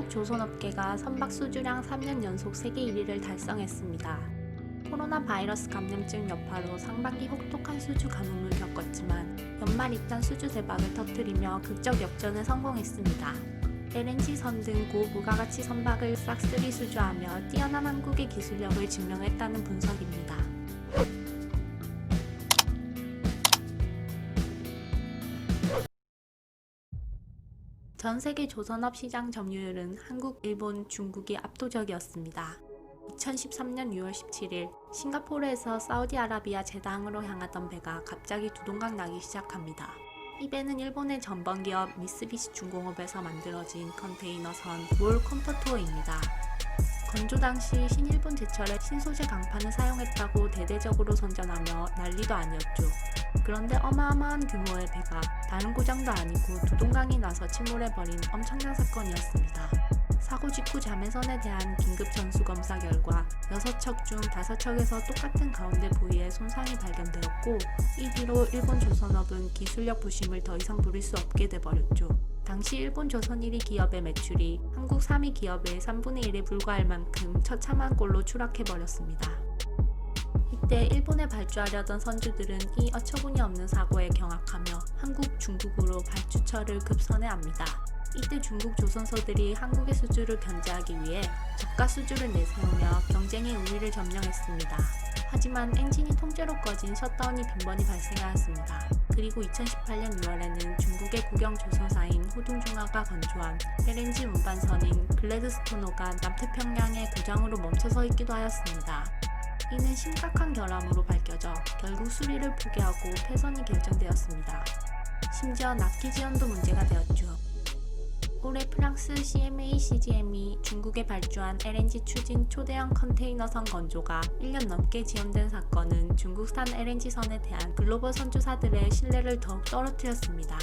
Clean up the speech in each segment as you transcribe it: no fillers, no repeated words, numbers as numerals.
중국 조선업계가 선박 수주량 3년 연속 세계 1위를 달성했습니다. 코로나 바이러스 감염증 여파로 상반기 혹독한 수주 가뭄을 겪었지만 연말 잇단 수주 대박을 터뜨리며 극적 역전에 성공했습니다. LNG 선 등 고부가가치 선박을 싹쓸이 수주하며 뛰어난 한국의 기술력을 증명했다는 분석입니다. 전 세계 조선업 시장 점유율은 한국, 일본, 중국이 압도적이었습니다. 2013년 6월 17일 싱가포르에서 사우디아라비아 제당으로 향하던 배가 갑자기 두동강 나기 시작합니다. 이 배는 일본의 전범기업 미쓰비시 중공업에서 만들어진 컨테이너선 월 컴포토어입니다. 건조 당시 신일본 제철에 신소재 강판을 사용했다고 대대적으로 선전하며 난리도 아니었죠. 그런데 어마어마한 규모의 배가 다른 고장도 아니고 두동강이 나서 침몰해버린 엄청난 사건이었습니다. 사고 직후 자매선에 대한 긴급 전수 검사 결과 6척 중 5척에서 똑같은 가운데 부위에 손상이 발견되었고, 이 뒤로 일본 조선업은 기술력 부심을 더 이상 부릴 수 없게 돼버렸죠. 당시 일본 조선 1위 기업의 매출이 한국 3위 기업의 3분의 1에 불과할 만큼 처참한 꼴로 추락해버렸습니다. 이때 일본에 발주하려던 선주들은 이 어처구니 없는 사고에 경악하며 한국, 중국으로 발주처를 급선회합니다. 이때 중국 조선소들이 한국의 수주를 견제하기 위해 저가 수주를 내세우며 경쟁의 우위를 점령했습니다. 하지만 엔진이 통째로 꺼진 셧다운이 빈번히 발생하였습니다. 그리고 2018년 6월에는 중국의 국영 조선사인 호동중화가 건조한 LNG 운반선인 글래드스토너가 남태평양의 고장으로 멈춰서 있기도 하였습니다. 이는 심각한 결함으로 밝혀져 결국 수리를 포기하고 폐선이 결정되었습니다. 심지어 납기 지연도 문제가 되었죠. 올해 프랑스 CMA CGM이 중국에 발주한 LNG 추진 초대형 컨테이너선 건조가 1년 넘게 지연된 사건은 중국산 LNG선에 대한 글로벌 선주사들의 신뢰를 더욱 떨어뜨렸습니다.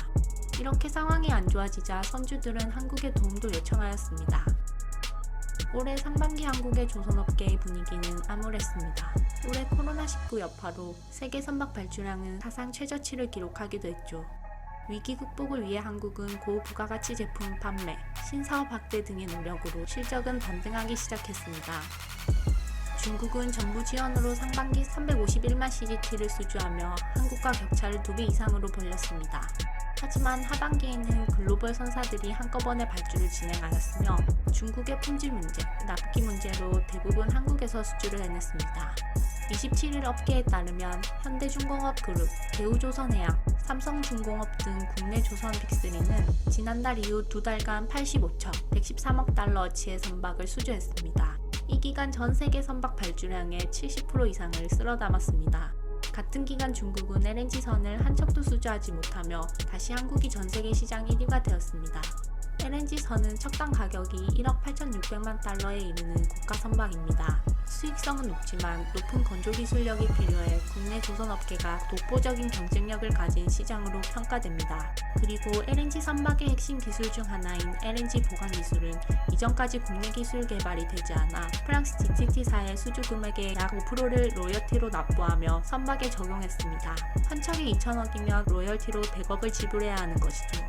이렇게 상황이 안 좋아지자 선주들은 한국의 도움도 요청하였습니다. 올해 상반기 한국의 조선업계의 분위기는 암울했습니다. 올해 코로나19 여파로 세계 선박 발주량은 사상 최저치를 기록하기도 했죠. 위기 극복을 위해 한국은 고부가가치 제품 판매, 신사업 확대 등의 노력으로 실적은 반등하기 시작했습니다. 중국은 정부 지원으로 상반기 351만 CGT를 수주하며 한국과 격차를 2배 이상으로 벌렸습니다. 하지만 하반기에는 글로벌 선사들이 한꺼번에 발주를 진행하였으며 중국의 품질 문제, 납기 문제로 대부분 한국에서 수주를 해냈습니다. 27일 업계에 따르면 현대중공업 그룹, 대우조선해양, 삼성중공업 등 국내 조선 빅3는 지난달 이후 2달간 85척, 113억 달러어치의 선박을 수주했습니다. 이 기간 전 세계 선박 발주량의 70% 이상을 쓸어 담았습니다. 같은 기간 중국은 LNG선을 한 척도 수주하지 못하며 다시 한국이 전 세계 시장 1위가 되었습니다. LNG선은 척당 가격이 1억 8,600만 달러에 이르는 고가 선박입니다. 수익성은 높지만 높은 건조 기술력이 필요해 국내 조선업계가 독보적인 경쟁력을 가진 시장으로 평가됩니다. 그리고 LNG 선박의 핵심 기술 중 하나인 LNG 보관 기술은 이전까지 국내 기술 개발이 되지 않아 프랑스 GTT사의 수주 금액의 약 5%를 로열티로 납부하며 선박에 적용했습니다. 한 척에 2천억이면 로열티로 100억을 지불해야 하는 것이죠.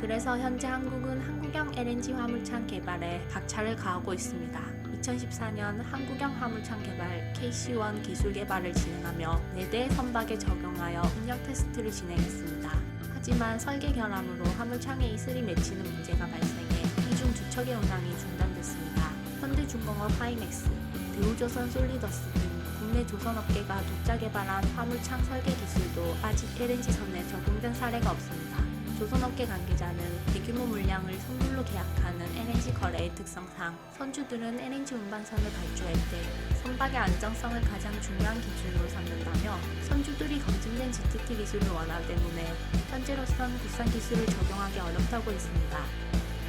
그래서 현재 한국은 한국형 LNG 화물창 개발에 박차를 가하고 있습니다. 2014년 한국형 화물창 개발 KC1 기술 개발을 진행하며 4대의 선박에 적용하여 운영 테스트를 진행했습니다. 하지만 설계 결함으로 화물창에 이슬이 맺히는 문제가 발생해 이 중 2척의 운항이 중단됐습니다. 현대중공업 하이맥스, 대우조선 솔리더스 등 국내 조선업계가 독자 개발한 화물창 설계 기술도 아직 LNG선에 적용된 사례가 없습니다. 조선업계 관계자는 대규모 물량을 선물로 계약하는 LNG 거래의 특성상 선주들은 LNG 운반선을 발주할 때 선박의 안정성을 가장 중요한 기준으로 삼는다며 선주들이 검증된 GTT 기술을 원하기 때문에 현재로선 국산 기술을 적용하기 어렵다고 했습니다.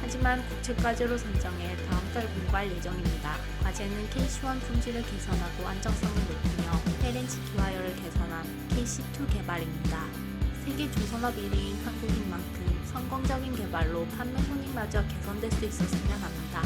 하지만 국책과제로 선정해 다음 달 공고할 예정입니다. 과제는 KC1 품질을 개선하고 안정성을 높이며 LNG 기화열을 개선한 KC2 개발입니다. 세계 조선업 1위인 한국인 만큼 성공적인 개발로 판매 손익마저 개선될 수 있었으면 합니다.